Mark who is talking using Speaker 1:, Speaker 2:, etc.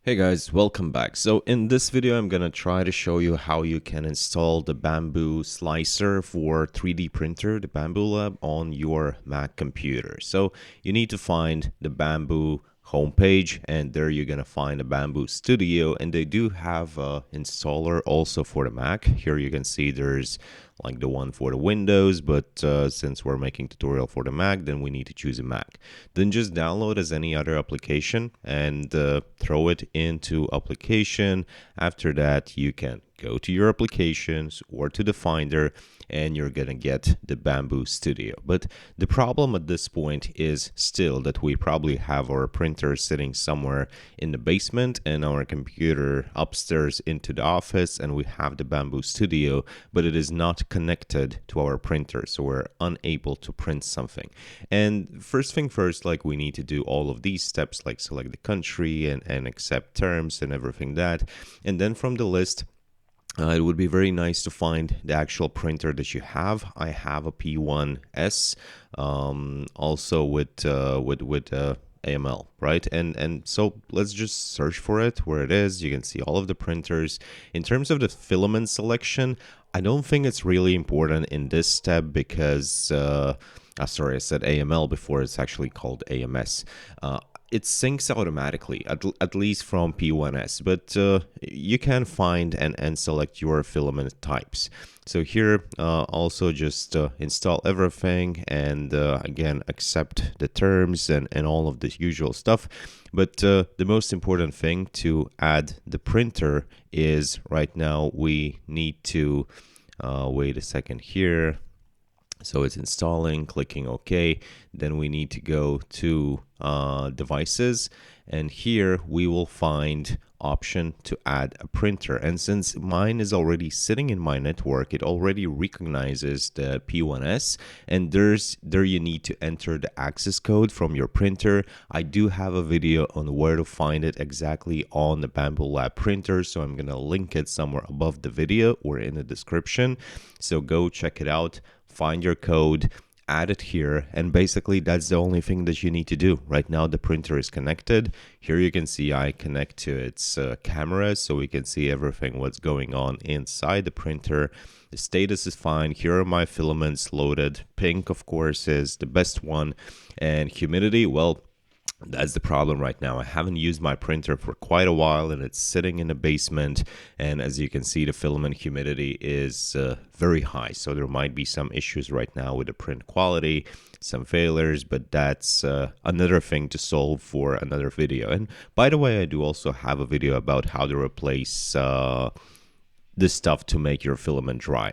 Speaker 1: Hey guys, welcome back. So in this video, I'm gonna try to show you how you can install the Bambu slicer for 3D printer, the Bambu Lab, on your Mac computer. So you need to find the Bambu homepage, and there you're gonna find a Bambu Studio, and they do have a installer also for the Mac. Here you can see there's like the one for the Windows, but since we're making tutorial for the Mac, then we need to choose a Mac. Then just download as any other application and throw it into application. After that, you can go to your applications or to the Finder, and you're gonna get the Bambu Studio. But the problem at this point is still that we probably have our printer sitting somewhere in the basement and our computer upstairs into the office, and we have the Bambu Studio, but it is not connected to our printer, so we're unable to print something. And first thing first, like we need to do all of these steps, like select the country and accept terms and everything that, and then from the list, it would be very nice to find the actual printer that you have. I have a P1S, also with AML, right? And so let's just search for it where it is. You can see all of the printers. In terms of the filament selection, I don't think it's really important in this step because sorry, I said AML before. It's actually called AMS. It syncs automatically, at least from P1S, but you can find and select your filament types. So here, also just install everything and again, accept the terms and all of the usual stuff. But the most important thing to add the printer is right now we need to, wait a second here. So it's installing, clicking OK. Then we need to go to devices, and here we will find option to add a printer. And since mine is already sitting in my network, it already recognizes the P1S, and there you need to enter the access code from your printer. I do have a video on where to find it exactly on the Bambu Lab printer, so I'm gonna link it somewhere above the video or in the description. So go check it out, find your code, add it here, and basically that's the only thing that you need to do. Right now the printer is connected. Here you can see I connect to its camera, so we can see everything what's going on inside the printer. The status is fine. Here are my filaments loaded. Pink, of course, is the best one, and humidity, well, that's the problem right now. I haven't used my printer for quite a while, and it's sitting in the basement, and as you can see, the filament humidity is very high, so there might be some issues right now with the print quality, some failures, but that's another thing to solve for another video. And by the way, I do also have a video about how to replace this stuff to make your filament dry.